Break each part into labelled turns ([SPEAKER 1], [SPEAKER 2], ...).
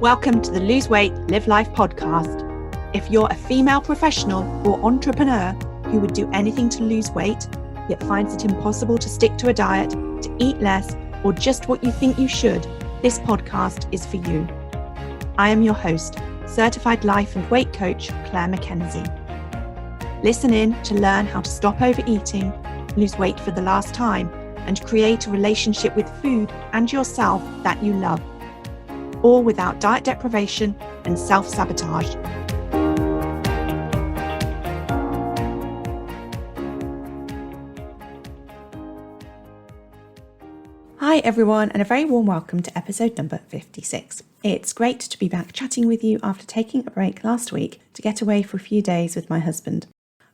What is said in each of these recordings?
[SPEAKER 1] Welcome to the Lose Weight, Live Life podcast. If you're a female professional or entrepreneur who would do anything to lose weight, yet finds it impossible to stick to a diet, to eat less, or just what you think you should, this podcast is for you. I am your host, certified life and weight coach, Clair MACKENZIE. Listen in to learn how to stop overeating, lose weight for the last time, and create a relationship with food and yourself that you love, all without diet deprivation and self-sabotage. Hi everyone, and a very warm welcome to episode number 56. It's great to be back chatting with you after taking a break last week to get away for a few days with my husband.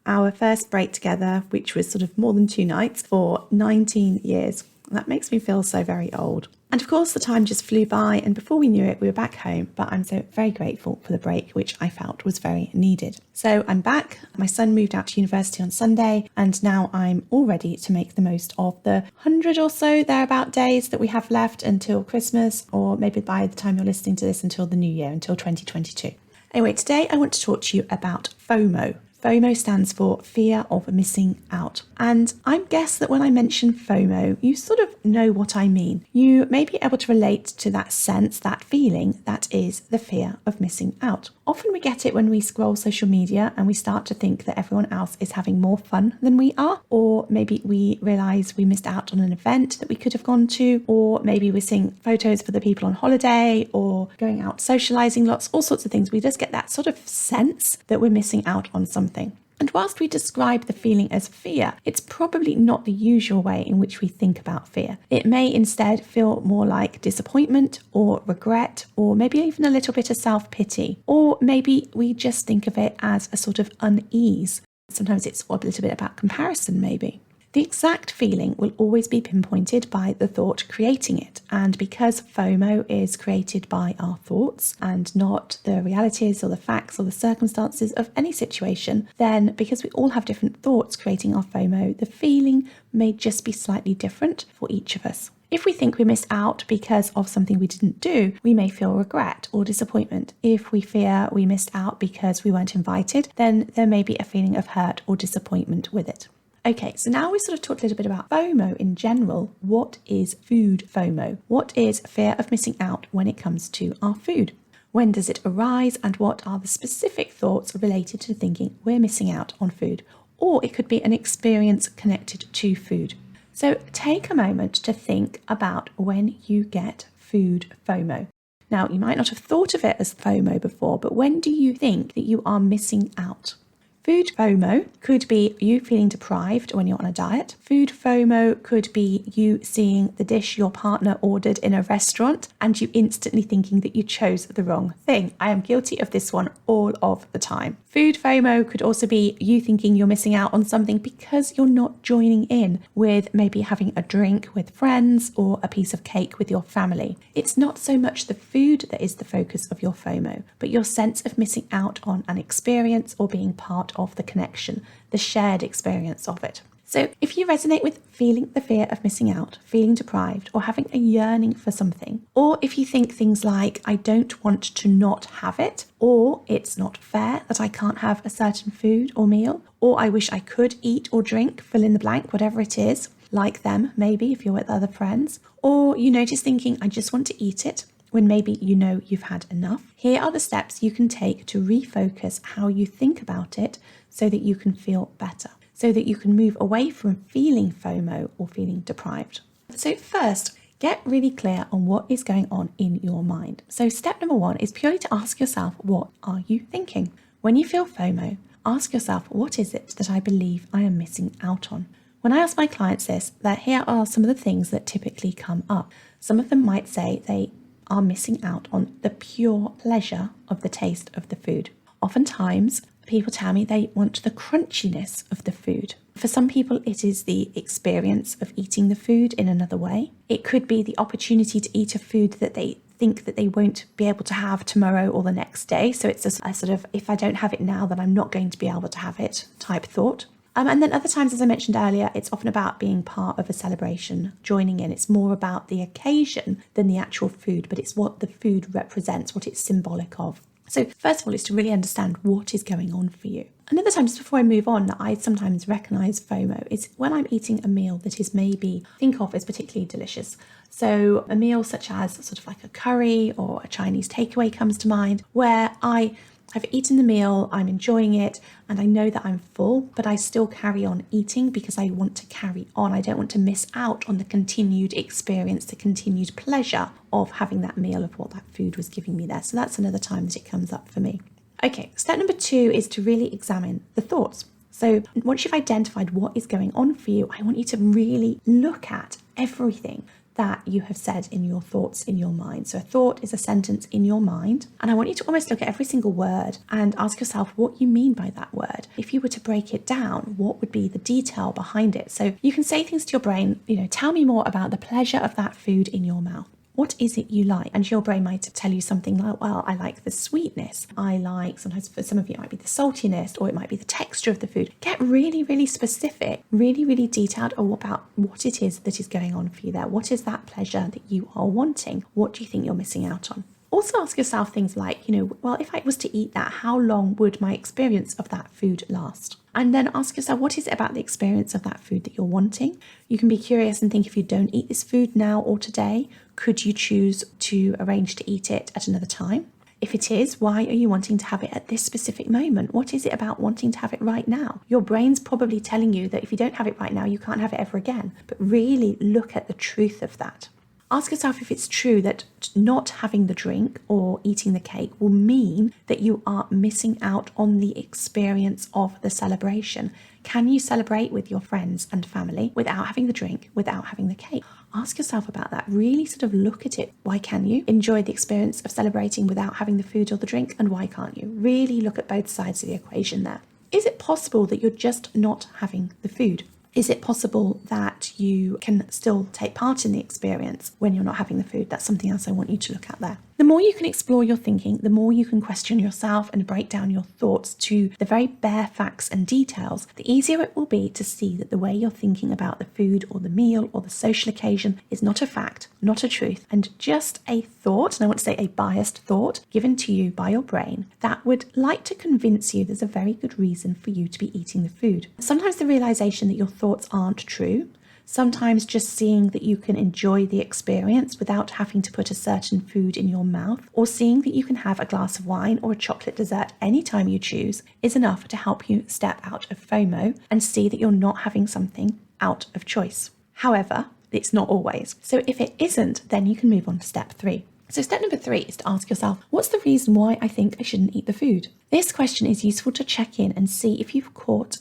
[SPEAKER 1] Our first break together, which was sort of more than 2 nights for 19 years. That makes me feel so very old. And of course, the time just flew by, and before we knew it, we were back home. But I'm so very grateful for the break, which I felt was very needed. So I'm back. My son moved out to university on Sunday, and now I'm all ready to make the most of the 100 or so thereabout days that we have left until Christmas, or maybe by the time you're listening to this, until the new year, until 2022. Anyway, today I want to talk to you about FOMO. FOMO stands for fear of missing out. And I guess that when I mention FOMO, you sort of know what I mean. You may be able to relate to that sense, that feeling that is the fear of missing out. Often we get it when we scroll social media and we start to think that everyone else is having more fun than we are, or maybe we realise we missed out on an event that we could have gone to, or maybe we're seeing photos for the people on holiday or going out socialising lots, all sorts of things. We just get that sort of sense that we're missing out on something. And whilst we describe the feeling as fear, it's probably not the usual way in which we think about fear. It may instead feel more like disappointment or regret, or maybe even a little bit of self-pity, or maybe we just think of it as a sort of unease. Sometimes it's a little bit about comparison maybe. The exact feeling will always be pinpointed by the thought creating it. And because FOMO is created by our thoughts and not the realities or the facts or the circumstances of any situation, then because we all have different thoughts creating our FOMO, the feeling may just be slightly different for each of us. If we think we missed out because of something we didn't do, we may feel regret or disappointment. If we fear we missed out because we weren't invited, then there may be a feeling of hurt or disappointment with it. Okay, so now we sort of talked a little bit about FOMO in general. What is food FOMO? What is fear of missing out when it comes to our food? When does it arise, and what are the specific thoughts related to thinking we're missing out on food? Or it could be an experience connected to food. So take a moment to think about when you get food FOMO. Now, you might not have thought of it as FOMO before, but when do you think that you are missing out? Food FOMO could be you feeling deprived when you're on a diet. Food FOMO could be you seeing the dish your partner ordered in a restaurant and you instantly thinking that you chose the wrong thing. I am guilty of this one all of the time. Food FOMO could also be you thinking you're missing out on something because you're not joining in with maybe having a drink with friends or a piece of cake with your family. It's not so much the food that is the focus of your FOMO, but your sense of missing out on an experience or being part of the connection, the shared experience of it. So if you resonate with feeling the fear of missing out, feeling deprived, or having a yearning for something, or if you think things like, I don't want to not have it, or it's not fair that I can't have a certain food or meal, or I wish I could eat or drink, fill in the blank, whatever it is, like them, maybe if you're with other friends, or you notice thinking, I just want to eat it, when maybe you know you've had enough. Here are the steps you can take to refocus how you think about it so that you can feel better, so that you can move away from feeling FOMO or feeling deprived. So first, get really clear on what is going on in your mind. So step number 1 is purely to ask yourself, what are you thinking? When you feel FOMO, ask yourself, what is it that I believe I am missing out on? When I ask my clients this, that here are some of the things that typically come up. Some of them might say they are missing out on the pure pleasure of the taste of the food. Oftentimes, people tell me they want the crunchiness of the food. For some people, it is the experience of eating the food in another way. It could be the opportunity to eat a food that they think that they won't be able to have tomorrow or the next day. So it's a sort of, if I don't have it now, then I'm not going to be able to have it type thought. And then other times, as I mentioned earlier, it's often about being part of a celebration, joining in. It's more about the occasion than the actual food, but it's what the food represents, what it's symbolic of. So first of all, is to really understand what is going on for you. Another time, just before I move on, that I sometimes recognise FOMO is when I'm eating a meal that is maybe think of as particularly delicious. So a meal such as sort of like a curry or a Chinese takeaway comes to mind, where I've eaten the meal, I'm enjoying it, and I know that I'm full, but I still carry on eating because I want to carry on. I don't want to miss out on the continued experience, the continued pleasure of having that meal, of what that food was giving me there. So that's another time that it comes up for me. Okay, step number 2 is to really examine the thoughts. So once you've identified what is going on for you, I want you to really look at everything that you have said in your thoughts in your mind. So a thought is a sentence in your mind, and I want you to almost look at every single word and ask yourself what you mean by that word. If you were to break it down, what would be the detail behind it? So you can say things to your brain, tell me more about the pleasure of that food in your mouth. What is it you like? And your brain might tell you something like, well, I like the sweetness. I like, sometimes for some of you, it might be the saltiness, or it might be the texture of the food. Get really, really specific, really, really detailed about what it is that is going on for you there. What is that pleasure that you are wanting? What do you think you're missing out on? Also ask yourself things like, well, if I was to eat that, how long would my experience of that food last? And then ask yourself, what is it about the experience of that food that you're wanting? You can be curious and think, if you don't eat this food now or today, could you choose to arrange to eat it at another time? If it is, why are you wanting to have it at this specific moment? What is it about wanting to have it right now? Your brain's probably telling you that if you don't have it right now, you can't have it ever again. But really look at the truth of that. Ask yourself if it's true that not having the drink or eating the cake will mean that you are missing out on the experience of the celebration. Can you celebrate with your friends and family without having the drink, without having the cake? Ask yourself about that. Really sort of look at it. Why can you enjoy the experience of celebrating without having the food or the drink? And why can't you? Really look at both sides of the equation there. Is it possible that you're just not having the food? Is it possible that you can still take part in the experience when you're not having the food? That's something else I want you to look at there. The more you can explore your thinking, the more you can question yourself and break down your thoughts to the very bare facts and details, the easier it will be to see that the way you're thinking about the food or the meal or the social occasion is not a fact, not a truth, and just a thought, and I want to say a biased thought, given to you by your brain that would like to convince you there's a very good reason for you to be eating the food. Sometimes the realization that your thoughts aren't true, sometimes just seeing that you can enjoy the experience without having to put a certain food in your mouth, or seeing that you can have a glass of wine or a chocolate dessert anytime you choose, is enough to help you step out of FOMO and see that you're not having something out of choice. However, it's not always. So if it isn't, then you can move on to step 3. So step number 3 is to ask yourself, what's the reason why I think I shouldn't eat the food? This question is useful to check in and see if you're caught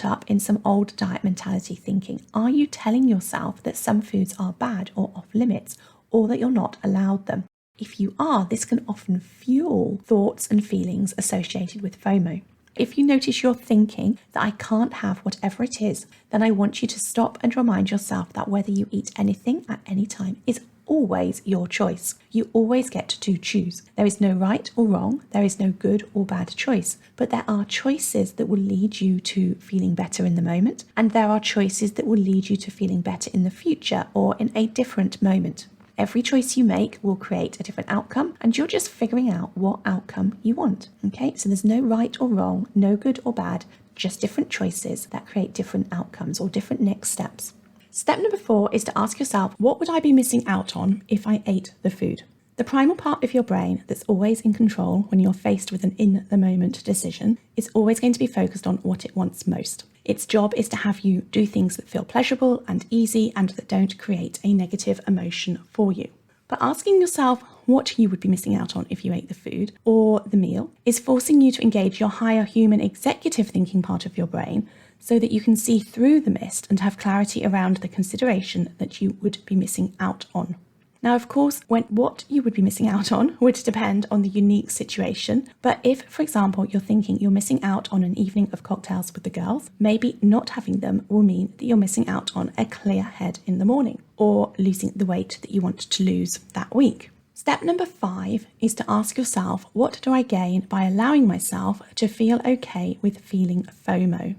[SPEAKER 1] up in some old diet mentality thinking. Are you telling yourself that some foods are bad or off limits, or that you're not allowed them? If you are, this can often fuel thoughts and feelings associated with FOMO. If you notice you're thinking that I can't have whatever it is, then I want you to stop and remind yourself that whether you eat anything at any time is always your choice. You always get to choose. There is no right or wrong. There is no good or bad choice. But there are choices that will lead you to feeling better in the moment, and there are choices that will lead you to feeling better in the future or in a different moment. Every choice you make will create a different outcome, and you're just figuring out what outcome you want. Okay, so there's no right or wrong, no good or bad, just different choices that create different outcomes or different next steps. Step number 4 is to ask yourself, what would I be missing out on if I ate the food? The primal part of your brain that's always in control when you're faced with an in-the-moment decision is always going to be focused on what it wants most. Its job is to have you do things that feel pleasurable and easy and that don't create a negative emotion for you. But asking yourself what you would be missing out on if you ate the food or the meal is forcing you to engage your higher human executive thinking part of your brain so that you can see through the mist and have clarity around the consideration that you would be missing out on. Now, of course, what you would be missing out on would depend on the unique situation. But if, for example, you're thinking you're missing out on an evening of cocktails with the girls, maybe not having them will mean that you're missing out on a clear head in the morning or losing the weight that you want to lose that week. Step number 5 is to ask yourself, what do I gain by allowing myself to feel okay with feeling FOMO?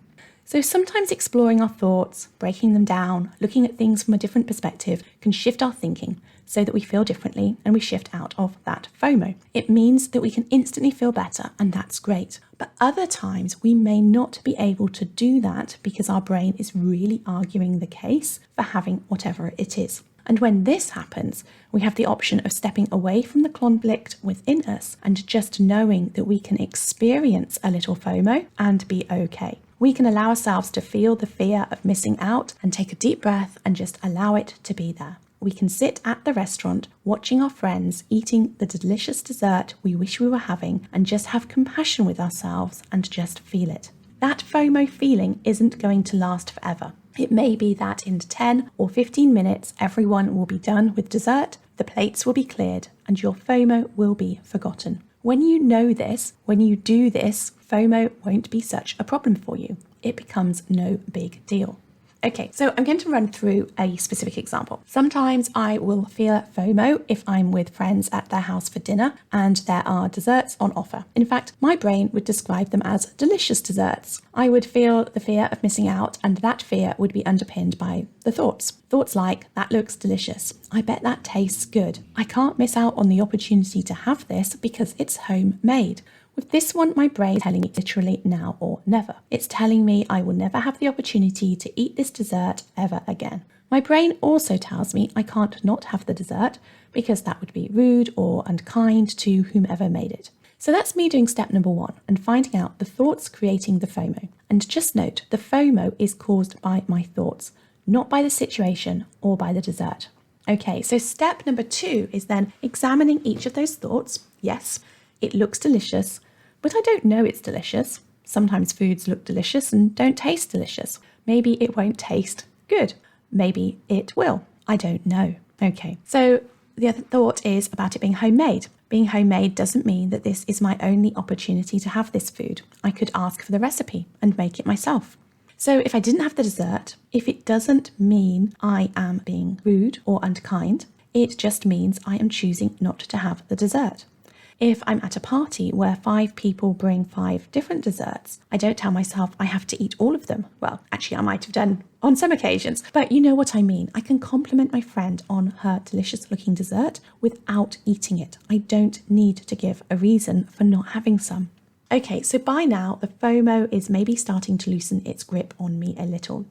[SPEAKER 1] So sometimes exploring our thoughts, breaking them down, looking at things from a different perspective can shift our thinking so that we feel differently and we shift out of that FOMO. It means that we can instantly feel better, and that's great. But other times we may not be able to do that because our brain is really arguing the case for having whatever it is. And when this happens, we have the option of stepping away from the conflict within us and just knowing that we can experience a little FOMO and be okay. We can allow ourselves to feel the fear of missing out and take a deep breath and just allow it to be there. We can sit at the restaurant watching our friends eating the delicious dessert we wish we were having and just have compassion with ourselves and just feel it. That FOMO feeling isn't going to last forever. It may be that in 10 or 15 minutes, everyone will be done with dessert, the plates will be cleared, and your FOMO will be forgotten. When you know this, when you do this, FOMO won't be such a problem for you. It becomes no big deal. Okay, so I'm going to run through a specific example. Sometimes I will feel FOMO if I'm with friends at their house for dinner and there are desserts on offer. In fact, my brain would describe them as delicious desserts. I would feel the fear of missing out, and that fear would be underpinned by the thoughts. Thoughts like, that looks delicious. I bet that tastes good. I can't miss out on the opportunity to have this because it's homemade. With this one, my brain is telling me literally now or never. It's telling me I will never have the opportunity to eat this dessert ever again. My brain also tells me I can't not have the dessert because that would be rude or unkind to whomever made it. So that's me doing step number 1 and finding out the thoughts creating the FOMO. And just note, the FOMO is caused by my thoughts, not by the situation or by the dessert. Okay, so step number 2 is then examining each of those thoughts. Yes, it looks delicious, but I don't know it's delicious. Sometimes foods look delicious and don't taste delicious. Maybe it won't taste good. Maybe it will. I don't know. Okay, so the other thought is about it being homemade. Being homemade doesn't mean that this is my only opportunity to have this food. I could ask for the recipe and make it myself. So if I didn't have the dessert, if it doesn't mean I am being rude or unkind, it just means I am choosing not to have the dessert. If I'm at a party where 5 people bring 5 different desserts, I don't tell myself I have to eat all of them. Well, actually, I might have done on some occasions, but you know what I mean. I can compliment my friend on her delicious looking dessert without eating it. I don't need to give a reason for not having some. Okay, so by now, the FOMO is maybe starting to loosen its grip on me a little.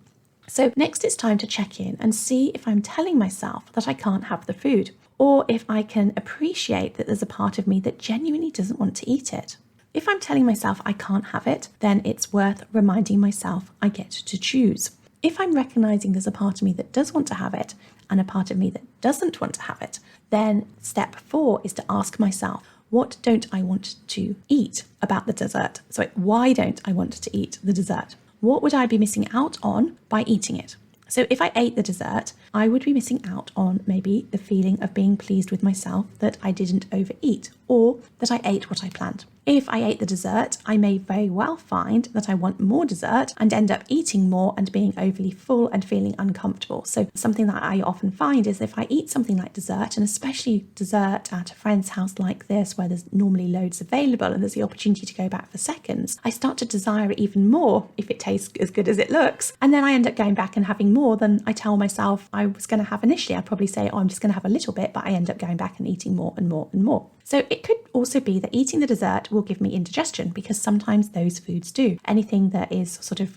[SPEAKER 1] So next it's time to check in and see if I'm telling myself that I can't have the food, or if I can appreciate that there's a part of me that genuinely doesn't want to eat it. If I'm telling myself I can't have it, then it's worth reminding myself I get to choose. If I'm recognizing there's a part of me that does want to have it and a part of me that doesn't want to have it, then step 4 is to ask myself, what don't I want to eat about the dessert? So why don't I want to eat the dessert? What would I be missing out on by eating it? So if I ate the dessert, I would be missing out on maybe the feeling of being pleased with myself that I didn't overeat or that I ate what I planned. If I ate the dessert, I may very well find that I want more dessert and end up eating more and being overly full and feeling uncomfortable. So something that I often find is if I eat something like dessert, and especially dessert at a friend's house like this where there's normally loads available and there's the opportunity to go back for seconds, I start to desire it even more if it tastes as good as it looks. And then I end up going back and having more than I tell myself I was going to have initially. I'd probably say, oh, I'm just going to have a little bit, but I end up going back and eating more and more and more. So it could also be that eating the dessert will give me indigestion, because sometimes those foods do. Anything that is sort of,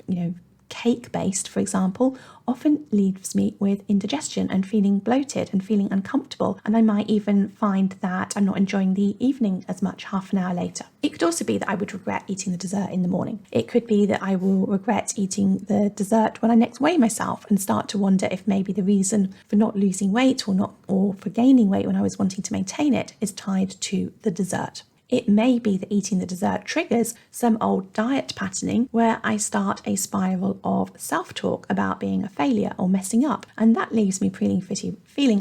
[SPEAKER 1] cake based, for example, often leaves me with indigestion and feeling bloated and feeling uncomfortable. And I might even find that I'm not enjoying the evening as much half an hour later. It could also be that I would regret eating the dessert in the morning. It could be that I will regret eating the dessert when I next weigh myself and start to wonder if maybe the reason for not losing weight or for gaining weight when I was wanting to maintain it is tied to the dessert. It may be that eating the dessert triggers some old diet patterning where I start a spiral of self-talk about being a failure or messing up, and that leaves me feeling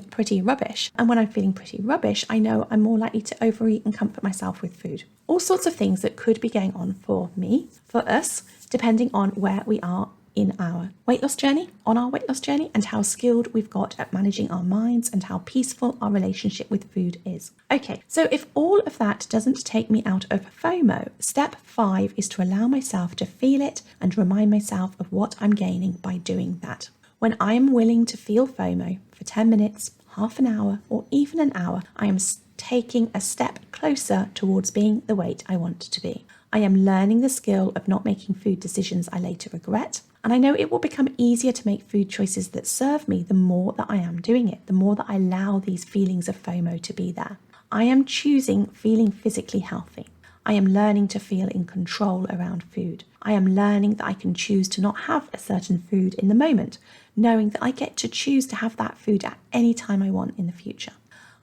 [SPEAKER 1] pretty rubbish. And when I'm feeling pretty rubbish, I know I'm more likely to overeat and comfort myself with food. All sorts of things that could be going on for me, for us, depending on where we are in our weight loss journey, and how skilled we've got at managing our minds and how peaceful our relationship with food is. Okay, so if all of that doesn't take me out of FOMO, step 5 is to allow myself to feel it and remind myself of what I'm gaining by doing that. When I am willing to feel FOMO for 10 minutes, half an hour, or even an hour, I am taking a step closer towards being the weight I want to be. I am learning the skill of not making food decisions I later regret. And I know it will become easier to make food choices that serve me the more that I am doing it, the more that I allow these feelings of FOMO to be there. I am choosing feeling physically healthy. I am learning to feel in control around food. I am learning that I can choose to not have a certain food in the moment, knowing that I get to choose to have that food at any time I want in the future.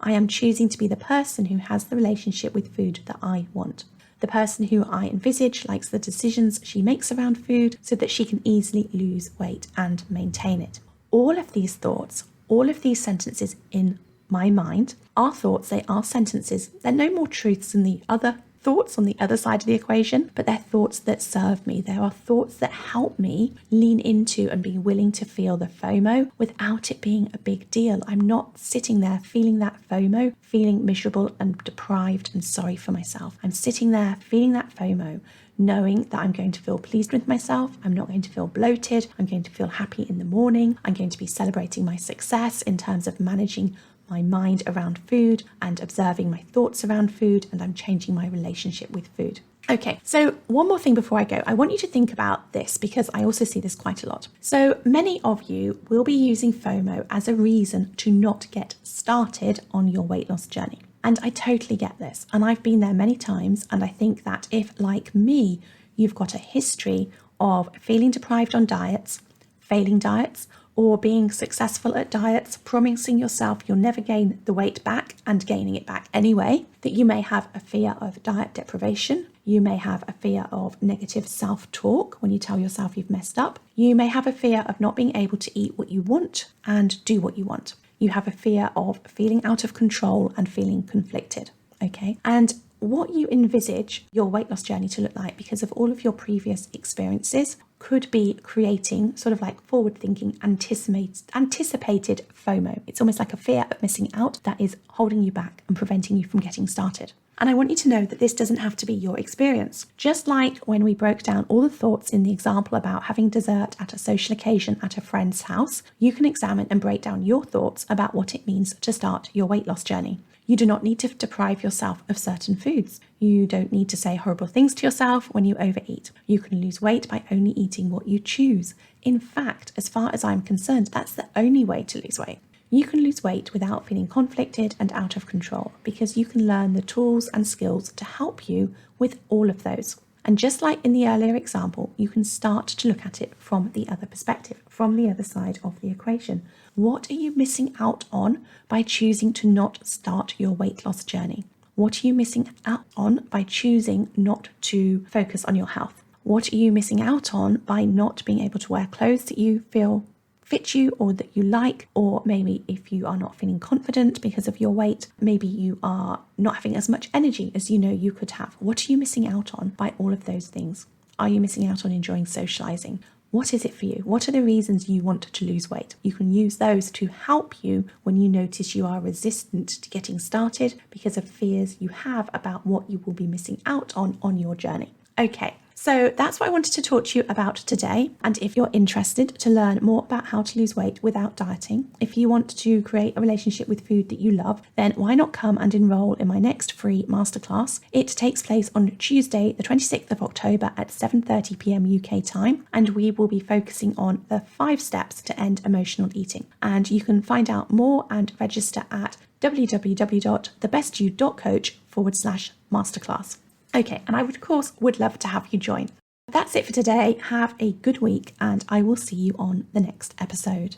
[SPEAKER 1] I am choosing to be the person who has the relationship with food that I want. The person who I envisage likes the decisions she makes around food so that she can easily lose weight and maintain it. All of these thoughts, all of these sentences in my mind are thoughts, they are sentences. They're no more truths than the other thoughts on the other side of the equation, but they're thoughts that serve me. There are thoughts that help me lean into and be willing to feel the FOMO without it being a big deal. I'm not sitting there feeling that FOMO, feeling miserable and deprived and sorry for myself. I'm sitting there feeling that FOMO, knowing that I'm going to feel pleased with myself. I'm not going to feel bloated. I'm going to feel happy in the morning. I'm going to be celebrating my success in terms of managing my mind around food and observing my thoughts around food, and I'm changing my relationship with food. Okay, so one more thing before I go. I want you to think about this because I also see this quite a lot. So many of you will be using FOMO as a reason to not get started on your weight loss journey. And I totally get this. And I've been there many times. And I think that if, like me, you've got a history of feeling deprived on diets, failing diets, or being successful at diets, promising yourself you'll never gain the weight back and gaining it back anyway, that you may have a fear of diet deprivation. You may have a fear of negative self-talk when you tell yourself you've messed up. You may have a fear of not being able to eat what you want and do what you want. You have a fear of feeling out of control and feeling conflicted, okay? And what you envisage your weight loss journey to look like because of all of your previous experiences could be creating sort of like forward-thinking, anticipated FOMO. It's almost like a fear of missing out that is holding you back and preventing you from getting started. And I want you to know that this doesn't have to be your experience. Just like when we broke down all the thoughts in the example about having dessert at a social occasion at a friend's house, you can examine and break down your thoughts about what it means to start your weight loss journey. You do not need to deprive yourself of certain foods. You don't need to say horrible things to yourself when you overeat. You can lose weight by only eating what you choose. In fact, as far as I'm concerned, that's the only way to lose weight. You can lose weight without feeling conflicted and out of control because you can learn the tools and skills to help you with all of those. And just like in the earlier example, you can start to look at it from the other perspective, from the other side of the equation. What are you missing out on by choosing to not start your weight loss journey? What are you missing out on by choosing not to focus on your health? What are you missing out on by not being able to wear clothes that you feel fit you or that you like? Or maybe if you are not feeling confident because of your weight, maybe you are not having as much energy as you know you could have. What are you missing out on by all of those things? Are you missing out on enjoying socializing? What is it for you? What are the reasons you want to lose weight? You can use those to help you when you notice you are resistant to getting started because of fears you have about what you will be missing out on your journey. Okay, so that's what I wanted to talk to you about today. And if you're interested to learn more about how to lose weight without dieting, if you want to create a relationship with food that you love, then why not come and enroll in my next free masterclass? It takes place on Tuesday, the 26th of October at 7:30 p.m. UK time. And we will be focusing on the 5 steps to end emotional eating. And you can find out more and register at www.thebestyou.coach/masterclass. Okay, and I would, of course, love to have you join. That's it for today. Have a good week, and I will see you on the next episode.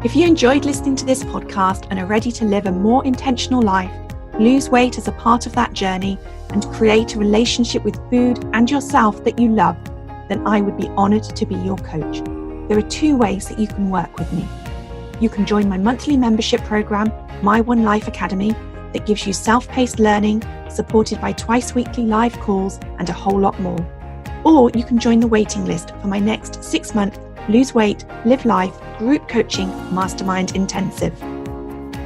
[SPEAKER 1] If you enjoyed listening to this podcast and are ready to live a more intentional life, lose weight as a part of that journey, and create a relationship with food and yourself that you love, then I would be honoured to be your coach. There are 2 ways that you can work with me. You can join my monthly membership program, My One Life Academy, that gives you self-paced learning, supported by twice weekly live calls and a whole lot more. Or you can join the waiting list for my next 6-month Lose Weight, Live Life group coaching mastermind intensive.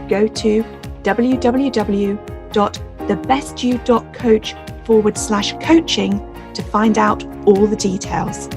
[SPEAKER 1] Go to www.thebestyou.coach/coaching to find out all the details.